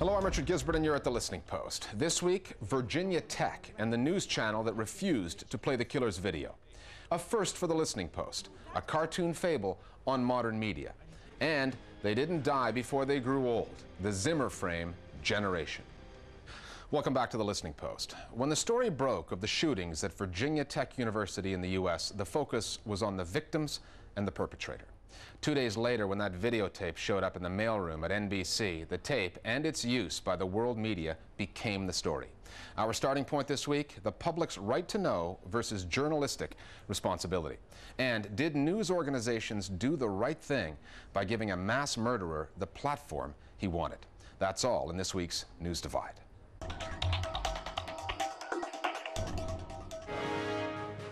Hello, I'm Richard Gizbert, and you're at The Listening Post. This week, Virginia Tech and the news channel that refused to play the killer's video. A first for The Listening Post, a cartoon fable on modern media. And they didn't die before they grew old, the Zimmer frame generation. Welcome back to The Listening Post. When the story broke of the shootings at Virginia Tech University in the U.S., the focus was on the victims and the perpetrator. 2 days later, when that videotape showed up in the mailroom at NBC, the tape and its use by the world media became the story. Our starting point this week, the public's right to know versus journalistic responsibility. And did news organizations do the right thing by giving a mass murderer the platform he wanted? That's all in this week's News Divide.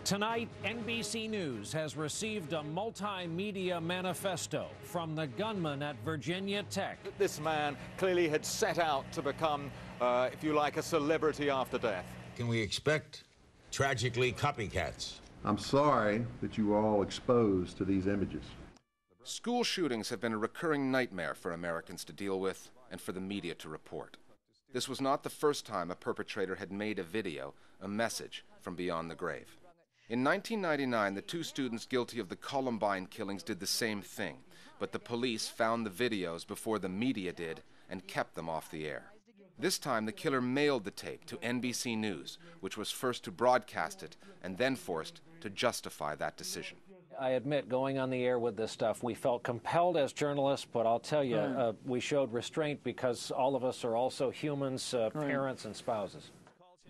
Tonight, NBC News has received a multimedia manifesto from the gunman at Virginia Tech. This man clearly had set out to become, if you like, a celebrity after death. Can we expect, tragically, copycats? I'm sorry that you were all exposed to these images. School shootings have been a recurring nightmare for Americans to deal with and for the media to report. This was not the first time a perpetrator had made a video, a message from beyond the grave. In 1999, the two students guilty of the Columbine killings did the same thing, but the police found the videos before the media did and kept them off the air. This time, the killer mailed the tape to NBC News, which was first to broadcast it and then forced to justify that decision. I admit, going on the air with this stuff, we felt compelled as journalists, but I'll tell you, we showed restraint because all of us are also humans, parents and spouses.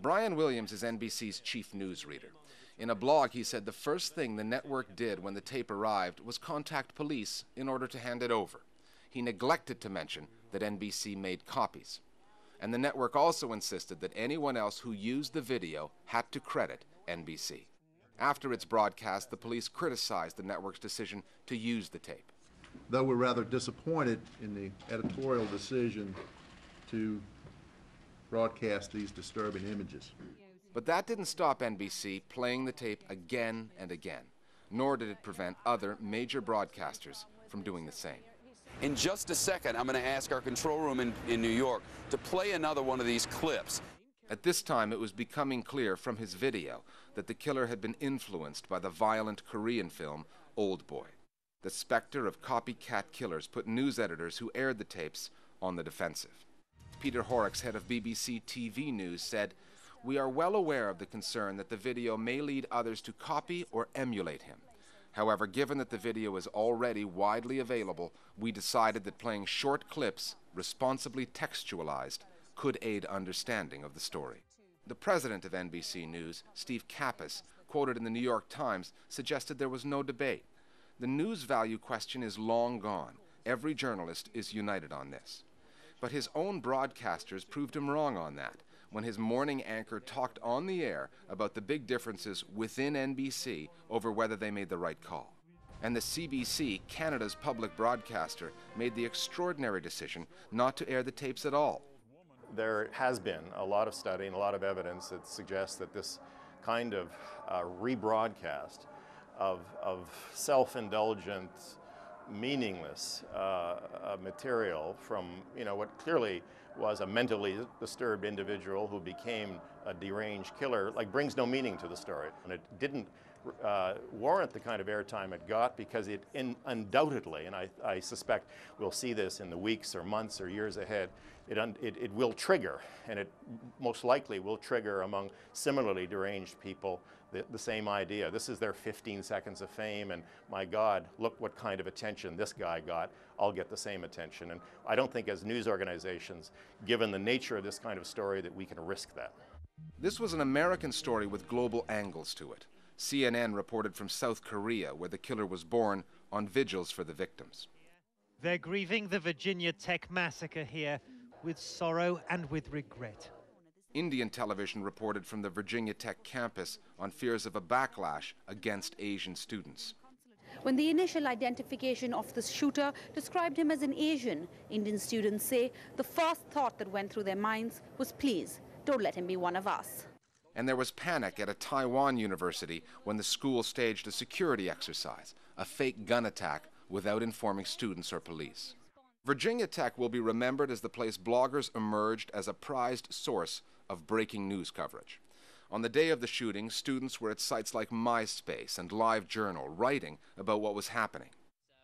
Brian Williams is NBC's chief newsreader. In a blog, he said the first thing the network did when the tape arrived was contact police in order to hand it over. He neglected to mention that NBC made copies. And the network also insisted that anyone else who used the video had to credit NBC. After its broadcast, the police criticized the network's decision to use the tape. Though we're rather disappointed in the editorial decision to broadcast these disturbing images. But that didn't stop NBC playing the tape again and again, nor did it prevent other major broadcasters from doing the same. In just a second, I'm going to ask our control room in New York to play another one of these clips. At this time, it was becoming clear from his video that the killer had been influenced by the violent Korean film Old Boy. The specter of copycat killers put news editors who aired the tapes on the defensive. Peter Horrocks, head of BBC TV News, said, "We are well aware of the concern that the video may lead others to copy or emulate him. However, given that the video is already widely available, we decided that playing short clips, responsibly textualized, could aid understanding of the story." The president of NBC News, Steve Kappas, quoted in the New York Times, suggested there was no debate. The news value question is long gone. Every journalist is united on this. But his own broadcasters proved him wrong on that, when his morning anchor talked on the air about the big differences within NBC over whether they made the right call. And the CBC, Canada's public broadcaster, made the extraordinary decision not to air the tapes at all. There has been a lot of study and a lot of evidence that suggests that this kind of rebroadcast of self-indulgent, meaningless material from, what clearly was a mentally disturbed individual who became a deranged killer, brings no meaning to the story. And it didn't warrant the kind of airtime it got because it undoubtedly, and I suspect we'll see this in the weeks or months or years ahead, it will trigger, and it most likely will trigger among similarly deranged people the same idea. This is their 15 seconds of fame, and my God, look what kind of attention this guy got. I'll get the same attention. And I don't think as news organizations, given the nature of this kind of story, that we can risk that. This was an American story with global angles to it. CNN reported from South Korea, where the killer was born, on vigils for the victims. They're grieving the Virginia Tech massacre here with sorrow and with regret. Indian television reported from the Virginia Tech campus on fears of a backlash against Asian students. When the initial identification of the shooter described him as an Asian, Indian students say the first thought that went through their minds was, please, don't let him be one of us. And there was panic at a Taiwan university when the school staged a security exercise, a fake gun attack, without informing students or police. Virginia Tech will be remembered as the place bloggers emerged as a prized source of breaking news coverage. On the day of the shooting, students were at sites like MySpace and LiveJournal writing about what was happening.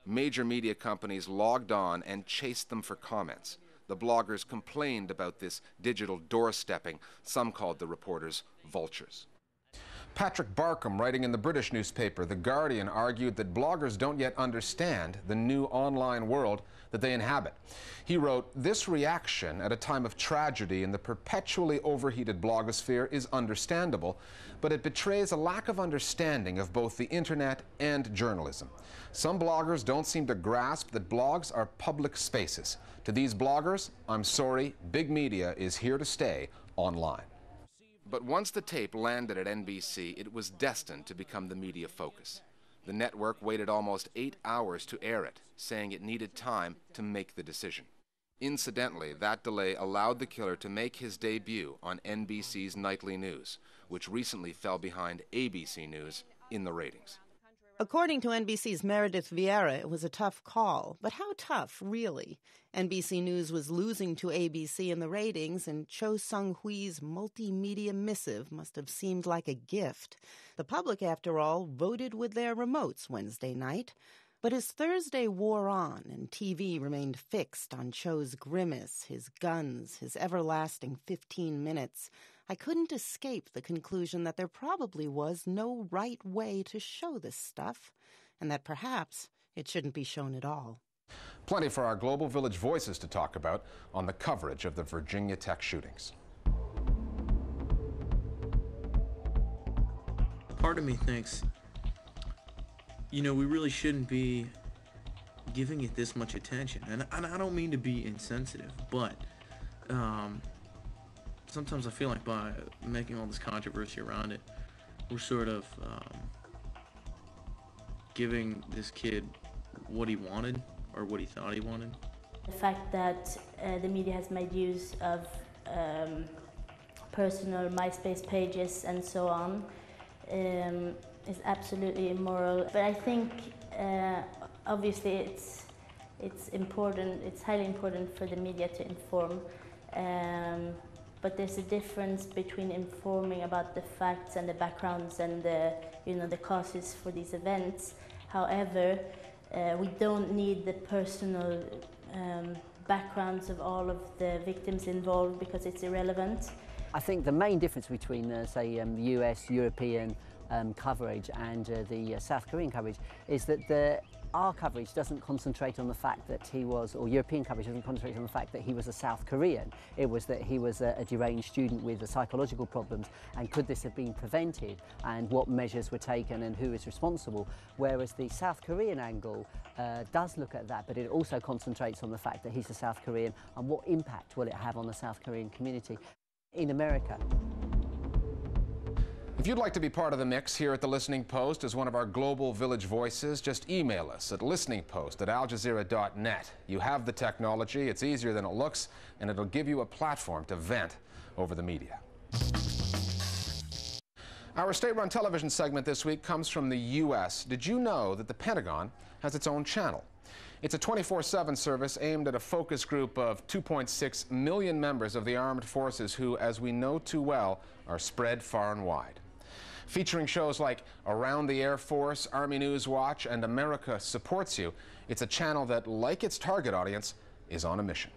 Major media companies logged on and chased them for comments. The bloggers complained about this digital doorstepping. Some called the reporters vultures. Patrick Barkham, writing in the British newspaper The Guardian, argued that bloggers don't yet understand the new online world that they inhabit. He wrote, "This reaction at a time of tragedy in the perpetually overheated blogosphere is understandable, but it betrays a lack of understanding of both the internet and journalism. Some bloggers don't seem to grasp that blogs are public spaces. To these bloggers, I'm sorry, big media is here to stay online." But once the tape landed at NBC, it was destined to become the media focus. The network waited almost 8 hours to air it, saying it needed time to make the decision. Incidentally, that delay allowed the killer to make his debut on NBC's nightly news, which recently fell behind ABC News in the ratings. According to NBC's Meredith Vieira, it was a tough call. But how tough, really? NBC News was losing to ABC in the ratings, and Cho Sung-hwee's multimedia missive must have seemed like a gift. The public, after all, voted with their remotes Wednesday night. But as Thursday wore on and TV remained fixed on Cho's grimace, his guns, his everlasting 15 minutes, I couldn't escape the conclusion that there probably was no right way to show this stuff, and that perhaps it shouldn't be shown at all. Plenty for our Global Village voices to talk about on the coverage of the Virginia Tech shootings. Part of me thinks, you know, we really shouldn't be giving it this much attention. And I don't mean to be insensitive, but sometimes I feel like by making all this controversy around it, we're sort of giving this kid what he wanted or what he thought he wanted. The fact that the media has made use of personal MySpace pages and so on is absolutely immoral. But I think obviously it's important, it's highly important for the media to inform. But there's a difference between informing about the facts and the backgrounds and the causes for these events. However, we don't need the personal backgrounds of all of the victims involved because it's irrelevant. I think the main difference between, say, US, European coverage and the South Korean coverage is that our coverage doesn't concentrate on the fact that he was, or European coverage doesn't concentrate on the fact that he was a South Korean. It was that he was a deranged student with psychological problems, and could this have been prevented, and what measures were taken and who is responsible. Whereas the South Korean angle does look at that, but it also concentrates on the fact that he's a South Korean and what impact will it have on the South Korean community in America. If you'd like to be part of the mix here at The Listening Post as one of our Global Village voices, just email us at listeningpost@aljazeera.net. You have the technology, it's easier than it looks, and it'll give you a platform to vent over the media. Our state-run television segment this week comes from the U.S. Did you know that the Pentagon has its own channel? It's a 24/7 service aimed at a focus group of 2.6 million members of the armed forces who, as we know too well, are spread far and wide. Featuring shows like Around the Air Force, Army News Watch, and America Supports You, it's a channel that, like its target audience, is on a mission.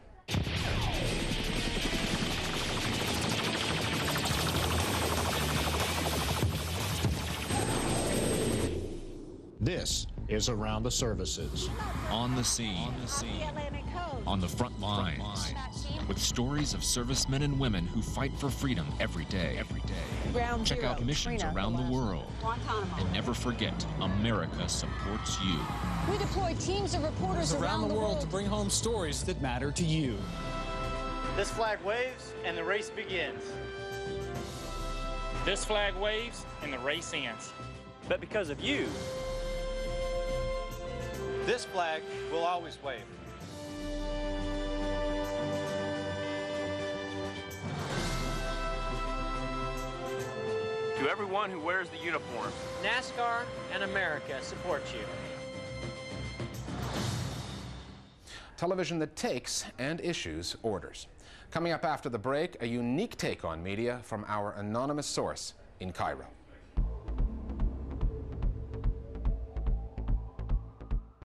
This is Around the Services. On the scene. On the front lines. With stories of servicemen and women who fight for freedom every day. Check out missions around the world. And never forget, America supports you. We deploy teams of reporters around the world to bring home stories that matter to you. This flag waves and the race begins. This flag waves and the race ends. But because of you, this flag will always wave. To everyone who wears the uniform, NASCAR and America support you. television that takes and issues orders. Coming up after the break, a unique take on media from our anonymous source in Cairo.